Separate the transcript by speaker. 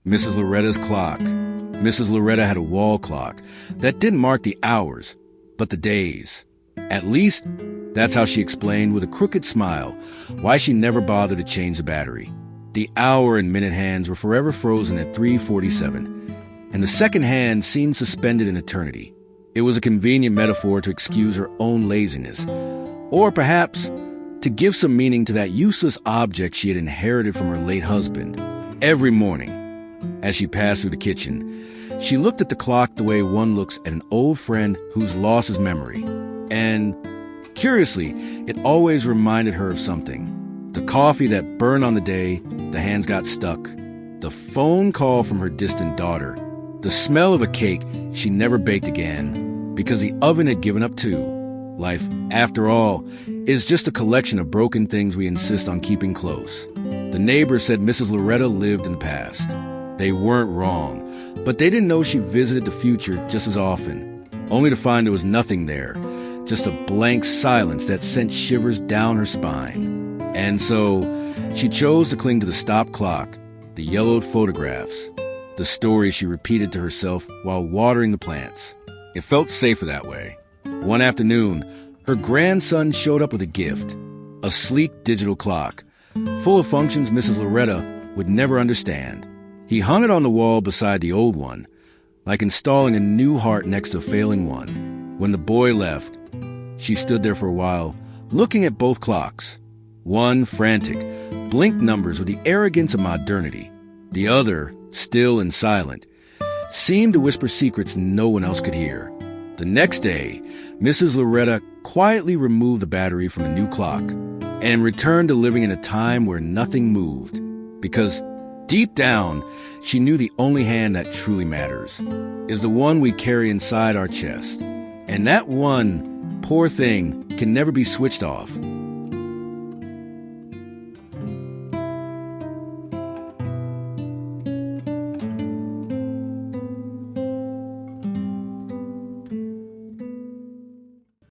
Speaker 1: Mrs. Loretta's clock. Mrs. Loretta had a wall clock that didn't mark the hours, but the days. At least, that's how she explained with a crooked smile why she never bothered to change the battery. The hour and minute hands were forever frozen at 3:47, and the second hand seemed suspended in eternity. It was a convenient metaphor to excuse her own laziness, or perhaps to give some meaning to that useless object she had inherited from her late husband. Every morning, as she passed through the kitchen, she looked at the clock the way one looks at an old friend who's lost his memory. And, curiously, it always reminded her of something. The coffee that burned on the day the hands got stuck. The phone call from her distant daughter. The smell of a cake she never baked again because the oven had given up too. Life, after all, is just a collection of broken things we insist on keeping close. The neighbors said Mrs. Loretta lived in the past. They weren't wrong, but they didn't know she visited the future just as often, only to find there was nothing there, just a blank silence that sent shivers down her spine. And so, she chose to cling to the stop clock, the yellowed photographs, the stories she repeated to herself while watering the plants. It felt safer that way. One afternoon, her grandson showed up with a gift, a sleek digital clock, full of functions Mrs. Loretta would never understand. He hung it on the wall beside the old one, like installing a new heart next to a failing one. When the boy left, she stood there for a while, looking at both clocks. One, frantic, blinked numbers with the arrogance of modernity. The other, still and silent, seemed to whisper secrets no one else could hear. The next day, Mrs. Loretta quietly removed the battery from the new clock and returned to living in a time where nothing moved, because deep down, she knew the only hand that truly matters is the one we carry inside our chest. And that one, poor thing, can never be switched off.